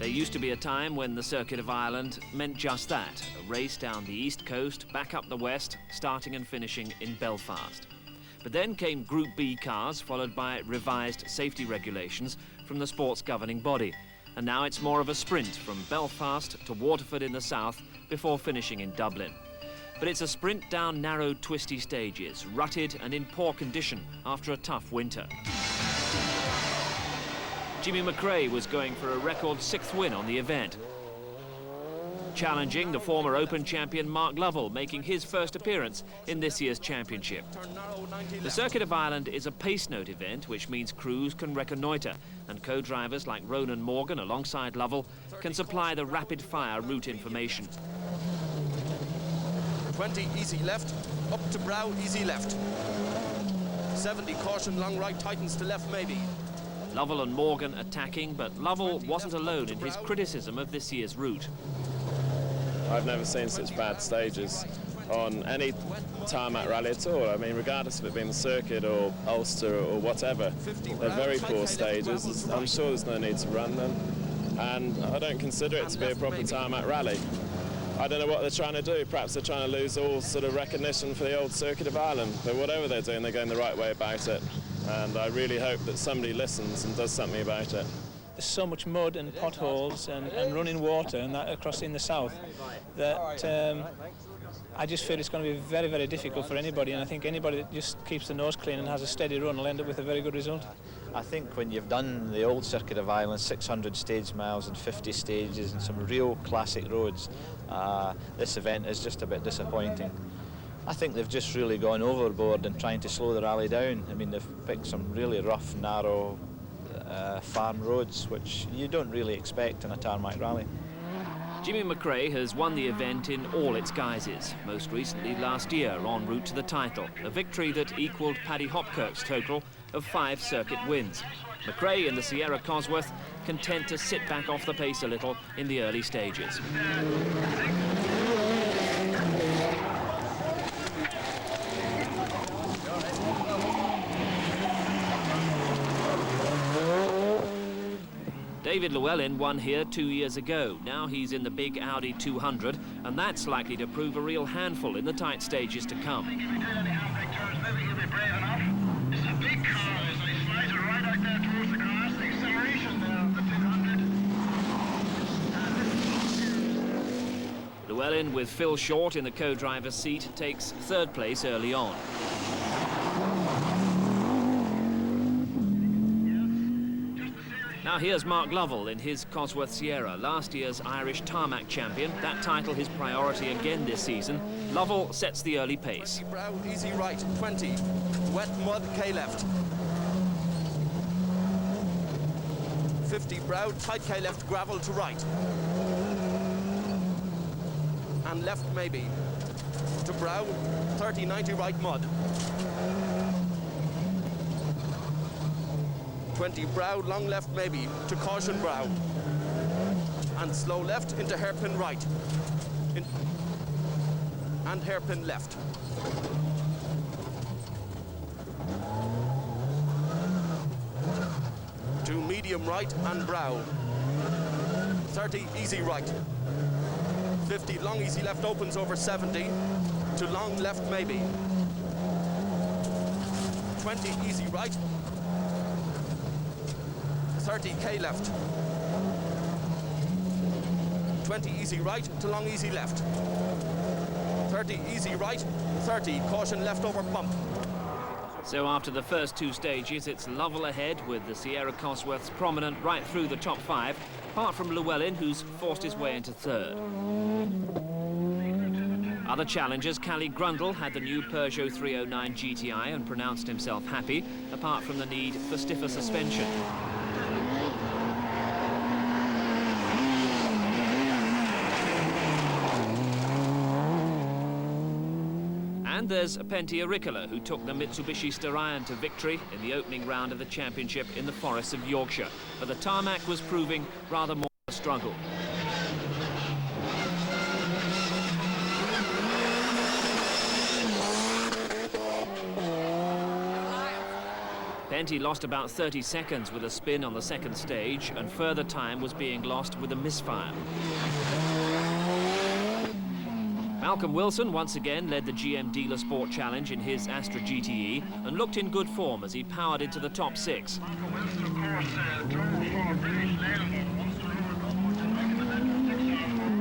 There used to be a time when the Circuit of Ireland meant just that, a race down the east coast, back up the west, starting and finishing in Belfast. But then came Group B cars, followed by revised safety regulations from the sport's governing body. And now it's more of a sprint from Belfast to Waterford in the south before finishing in Dublin. But it's a sprint down narrow, twisty stages, rutted and in poor condition after a tough winter. Jimmy McRae was going for a record 6th win on the event, challenging the former Open champion Mark Lovell, making his first appearance in this year's championship. The Circuit of Ireland is a pace note event, which means crews can reconnoitre, and co-drivers like Ronan Morgan alongside Lovell can supply the rapid-fire route information. 20 easy left, up to Brow, easy left. 70 caution, long right, tightens to left maybe. Lovell and Morgan attacking, but Lovell wasn't alone in his criticism of this year's route. I've never seen such bad stages on any tarmac rally at all. I mean, regardless of it being the circuit or Ulster or whatever, they're very poor stages. I'm sure there's no need to run them, and I don't consider it to be a proper tarmac rally. I don't know what they're trying to do. Perhaps they're trying to lose all sort of recognition for the old Circuit of Ireland, but whatever they're doing, they're going the right way about it. And I really hope that somebody listens and does something about it. There's so much mud and potholes and running water and that across in the south that I just feel it's going to be very, very difficult for anybody, and I think anybody that just keeps the nose clean and has a steady run will end up with a very good result. I think when you've done the old Circuit of Ireland, 600 stage miles and 50 stages and some real classic roads, this event is just a bit disappointing. I think they've just really gone overboard in trying to slow the rally down. I mean, they've picked some really rough, narrow farm roads, which you don't really expect in a tarmac rally. Jimmy McRae has won the event in all its guises, most recently last year en route to the title, a victory that equalled Paddy Hopkirk's total of 5 circuit wins. McRae in the Sierra Cosworth content to sit back off the pace a little in the early stages. David Llewellin won here 2 years ago. Now he's in the big Audi 200, and that's likely to prove a real handful in the tight stages to come. It's a big car as they slide it right out there towards the cars. The acceleration there of the 200. Llewellin, with Phil Short in the co-driver's seat, takes 3rd place early on. Now here's Mark Lovell in his Cosworth Sierra, last year's Irish tarmac champion. That title his priority again this season. Lovell sets the early pace. Brow, easy right, 20. Wet mud, K left. 50 Brow, tight K left, gravel to right. And left maybe. To Brow, 30, 90 right mud. 20 Brow, long left maybe, to caution Brow. And slow left into hairpin right. And hairpin left. To medium right and Brow. 30 easy right. 50 long easy left opens over 70. To long left maybe. 20 easy right. 30 K left. 20 easy right to long easy left. 30 easy right, 30 caution left over bump. So after the first 2 stages, it's Lovell ahead with the Sierra Cosworths prominent right through the top 5, apart from Llewellin, who's forced his way into 3rd. Other challengers, Callie Grundle had the new Peugeot 309 GTI and pronounced himself happy, apart from the need for stiffer suspension. And there's Pentti Airikkala, who took the Mitsubishi Starion to victory in the opening round of the championship in the forests of Yorkshire. But the tarmac was proving rather more a struggle. Pentti lost about 30 seconds with a spin on the second stage, and further time was being lost with a misfire. Malcolm Wilson once again led the GM Dealer Sport Challenge in his Astra GTE and looked in good form as he powered into the top 6. Wilson, of course, drove for British Leyland. Wants to rule it over to make it the next 6 hours.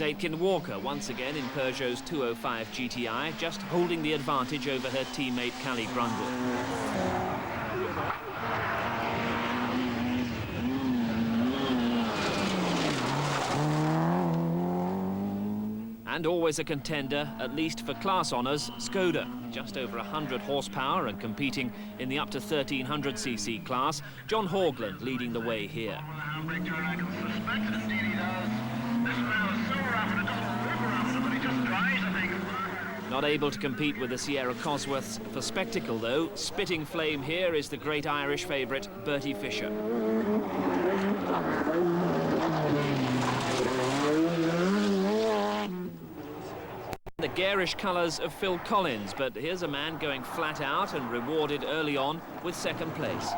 Aitken-Walker once again in Peugeot's 205 GTI, just holding the advantage over her teammate Callie Brundle. And always a contender, at least for class honours, Skoda. Just over 100 horsepower and competing in the up to 1300cc class. John Haugland leading the way here. Not able to compete with the Sierra Cosworths for spectacle, though. Spitting flame here is the great Irish favourite, Bertie Fisher. The garish colours of Phil Collins, but here's a man going flat out and rewarded early on with second place.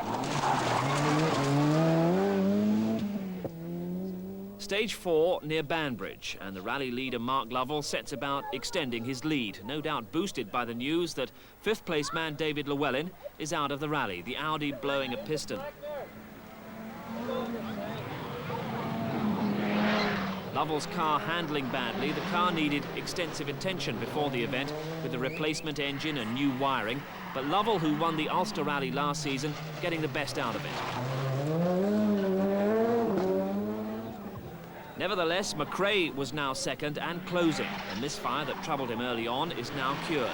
Stage 4 near Banbridge, and the rally leader Mark Lovell sets about extending his lead, no doubt boosted by the news that 5th place man David Llewellin is out of the rally, the Audi blowing a piston. Lovell's car handling badly. The car needed extensive attention before the event with the replacement engine and new wiring, but Lovell, who won the Ulster Rally last season, getting the best out of it. Nevertheless, McRae was now second and closing. A misfire that troubled him early on is now cured.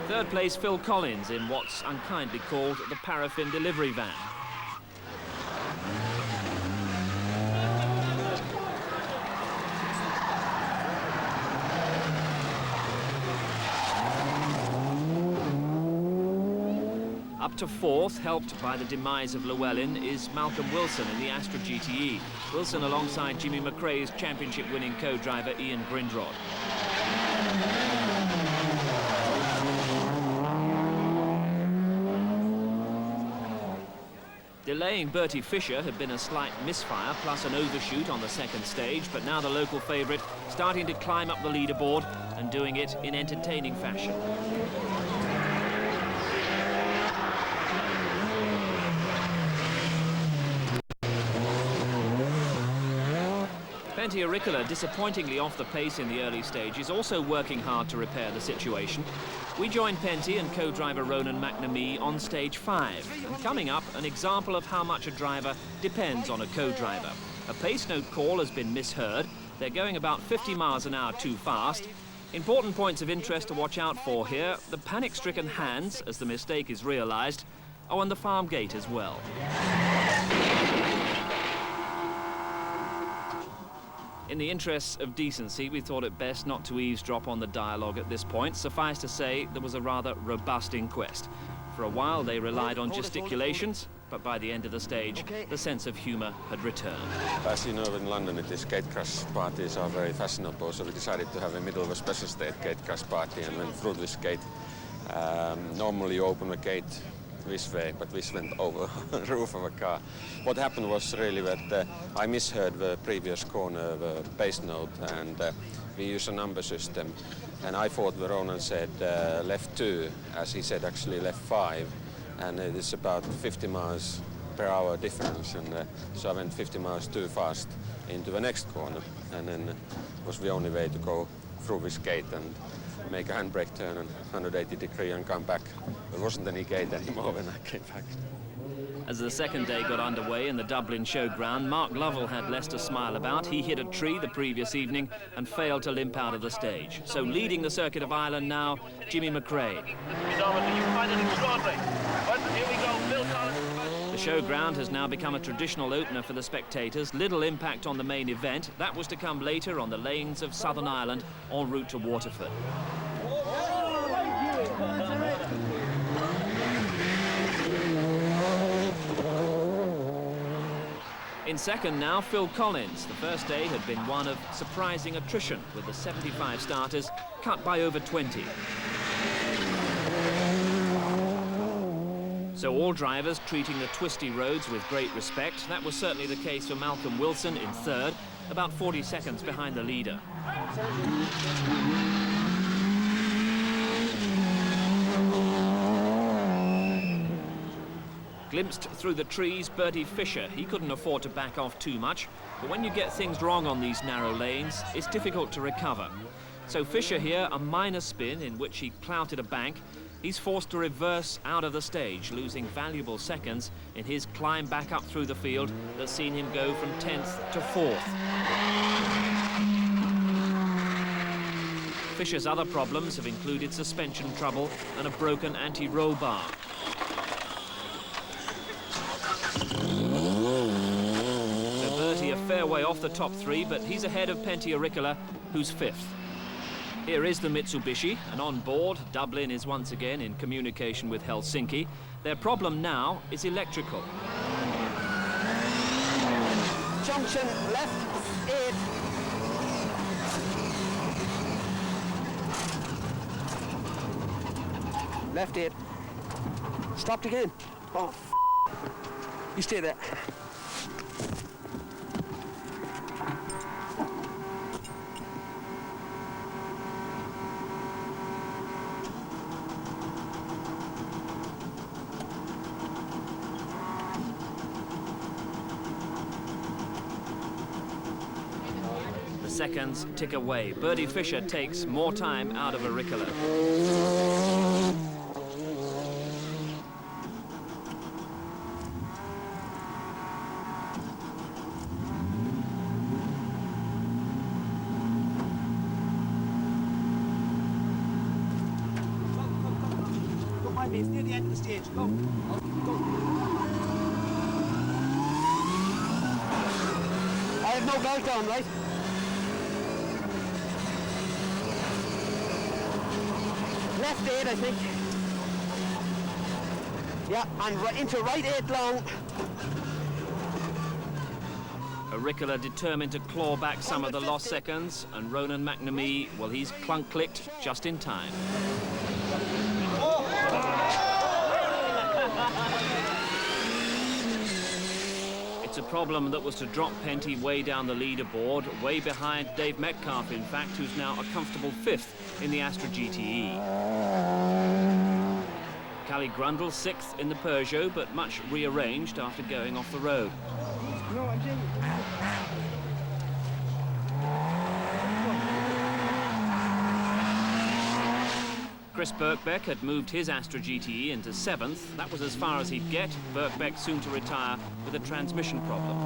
Third place, Phil Collins in what's unkindly called the paraffin delivery van. Up to 4th, helped by the demise of Llewellin, is Malcolm Wilson in the Astra GTE. Wilson alongside Jimmy McRae's championship-winning co-driver Ian Grindrod. Delaying Bertie Fisher had been a slight misfire plus an overshoot on the second stage, but now the local favourite starting to climb up the leaderboard and doing it in entertaining fashion. Pentti Airikkala, disappointingly off the pace in the early stages, also working hard to repair the situation. We join Pentti and co-driver Ronan McNamee on stage 5. And coming up, an example of how much a driver depends on a co-driver. A pace note call has been misheard. They're going about 50 miles an hour too fast. Important points of interest to watch out for here. The panic-stricken hands, as the mistake is realised. Oh, and the farm gate as well. In the interests of decency, we thought it best not to eavesdrop on the dialogue at this point. Suffice to say, there was a rather robust inquest. For a while, they relied on gesticulations, but by the end of the stage, the sense of humour had returned. As you know, in London, these gate crash parties are very fashionable, so we decided to have a middle of a special state gate crash party and went through this gate. Normally, you open a gate this way, but this went over the roof of a car. What happened was really that I misheard the previous corner, the bass note, and we use a number system. And I thought Ronan said left 2, as he said actually left 5. And it is about 50 miles per hour difference. And so I went 50 miles too fast into the next corner. And then it was the only way to go through this gate and make a handbrake turn and 180 degree and come back. There wasn't any gate anymore when I came back. As the second day got underway in the Dublin showground, Mark Lovell had less to smile about. He hit a tree the previous evening and failed to limp out of the stage. So leading the Circuit of Ireland now, Jimmy McRae. You find it extraordinary. But here we go, Phil Collins. The showground has now become a traditional opener for the spectators. Little impact on the main event. That was to come later on the lanes of Southern Ireland en route to Waterford. In second now, Phil Collins. The first day had been one of surprising attrition, with the 75 starters cut by over 20. So all drivers treating the twisty roads with great respect. That was certainly the case for Malcolm Wilson in third, about 40 seconds behind the leader. Glimpsed through the trees, Bertie Fisher. He couldn't afford to back off too much, but when you get things wrong on these narrow lanes, it's difficult to recover. So Fisher here, a minor spin in which he clouted a bank. He's forced to reverse out of the stage, losing valuable seconds in his climb back up through the field that's seen him go from 10th to 4th. Fisher's other problems have included suspension trouble and a broken anti-roll bar. So Bertie a fair way off the top three, but he's ahead of Pentti Airikkala, who's 5th. Here is the Mitsubishi, and on board, Dublin is once again in communication with Helsinki. Their problem now is electrical. Junction left 8. Left 8. Stopped again. Oh, you stay there. Seconds tick away. Bertie Fisher takes more time out of Airikkala. Don't mind me, it's near the end of the stage. Go. Go. I have no belt on, right? Left 8, I think. Yeah, and right into right 8 long. Airikkala determined to claw back some of the lost seconds, and Ronan McNamee, well, he's clunk-clicked just in time. It's a problem that was to drop Pentti way down the leaderboard, way behind Dave Metcalfe, in fact, who's now a comfortable 5th in the Astra GTE. Cally Grundle 6th in the Peugeot, but much rearranged after going off the road. Chris Birkbeck had moved his Astra GTE into 7th. That was as far as he'd get. Birkbeck soon to retire with a transmission problem.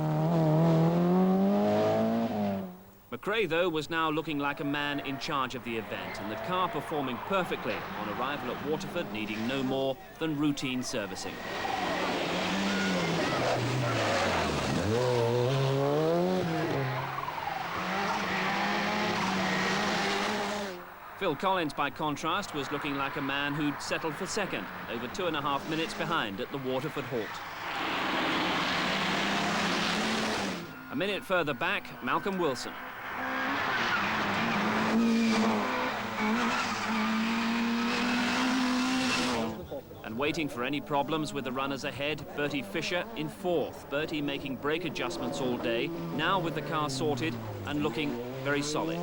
McRae, though, was now looking like a man in charge of the event, and the car performing perfectly on arrival at Waterford, needing no more than routine servicing. Phil Collins, by contrast, was looking like a man who'd settled for second, over 2.5 minutes behind at the Waterford halt. A minute further back, Malcolm Wilson. And waiting for any problems with the runners ahead, Bertie Fisher in 4th. Bertie making brake adjustments all day, now with the car sorted and looking very solid.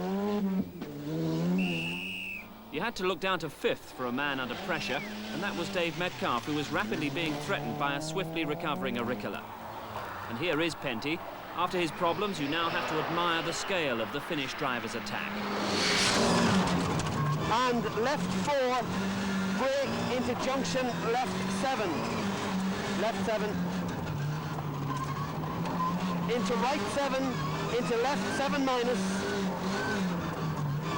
You had to look down to 5th for a man under pressure, and that was Dave Metcalfe, who was rapidly being threatened by a swiftly recovering Airikkala. And here is Pentti. After his problems, you now have to admire the scale of the Finnish driver's attack. And left 4, brake into junction left 7. Left 7. Into right 7, into left 7 minus.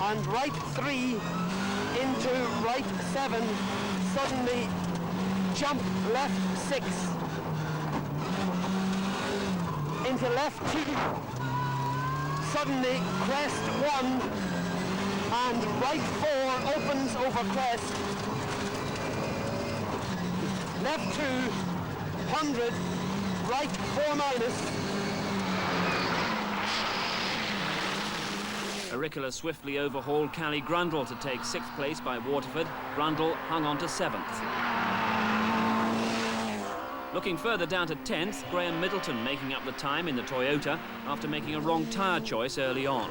And right 3 into right 7. Suddenly jump left 6. into left 2, suddenly crest 1, and right 4 opens over crest, left 2, 100, right 4 minus. Airikkala swiftly overhauled Cally Grundle to take 6th place by Waterford. Grundle hung on to 7th. Looking further down to 10th, Graham Middleton making up the time in the Toyota after making a wrong tyre choice early on.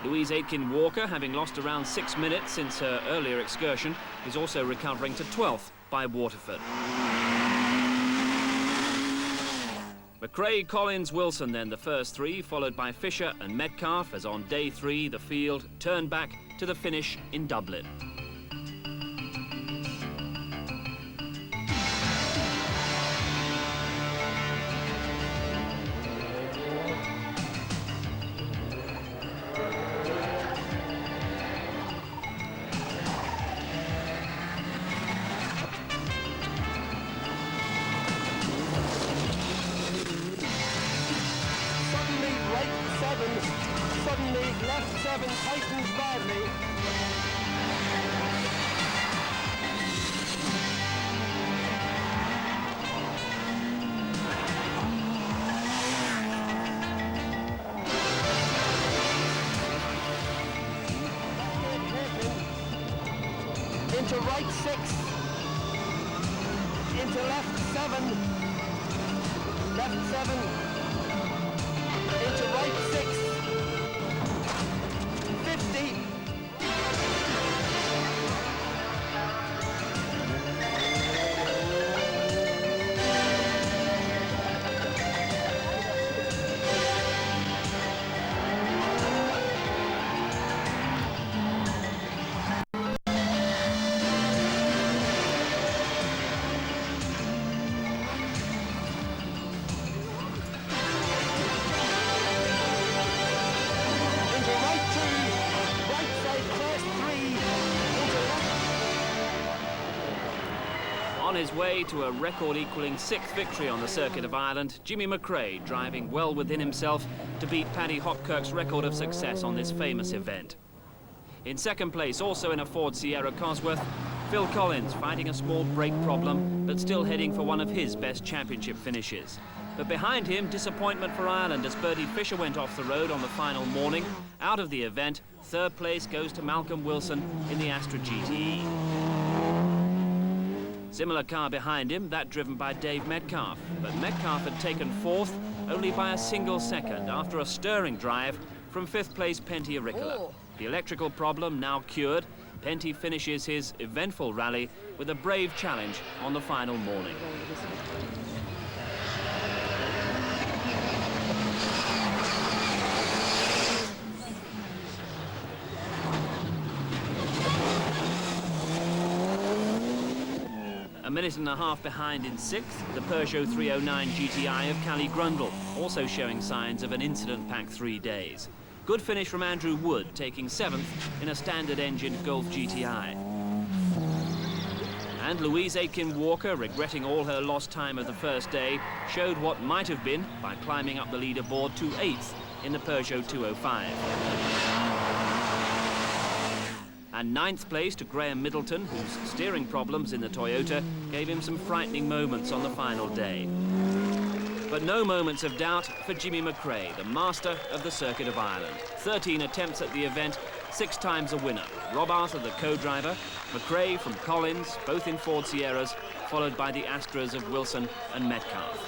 Louise Aitken-Walker, having lost around 6 minutes since her earlier excursion, is also recovering to 12th by Waterford. McRae, Collins, Wilson then the first 3, followed by Fisher and Metcalfe, as on day 3 the field turned back to the finish in Dublin. Suddenly left 7 tightens badly. Into right 6, into left 7, left 7, into right 6, 50. On his way to a record-equalling 6th victory on the Circuit of Ireland, Jimmy McRae driving well within himself to beat Paddy Hopkirk's record of success on this famous event. In 2nd place, also in a Ford Sierra Cosworth, Phil Collins fighting a small brake problem, but still heading for one of his best championship finishes. But behind him, disappointment for Ireland as Bertie Fisher went off the road on the final morning. Out of the event, 3rd place goes to Malcolm Wilson in the Astra GTE. Similar car behind him, that driven by Dave Metcalfe. But Metcalfe had taken 4th only by a single second after a stirring drive from 5th place Pentti Airikkala. The electrical problem now cured, Pentti finishes his eventful rally with a brave challenge on the final morning. A minute and a half behind in 6th, the Peugeot 309 GTI of Cally Grundle, also showing signs of an incident-packed 3 days. Good finish from Andrew Wood, taking 7th in a standard-engined Golf GTI. And Louise Aitken-Walker, regretting all her lost time of the first day, showed what might have been by climbing up the leaderboard to 8th in the Peugeot 205. And 9th place to Graham Middleton, whose steering problems in the Toyota gave him some frightening moments on the final day. But no moments of doubt for Jimmy McRae, the master of the Circuit of Ireland. 13 attempts at the event, 6 times a winner. Rob Arthur, the co-driver, McRae from Collins, both in Ford Sierras, followed by the Astras of Wilson and Metcalfe.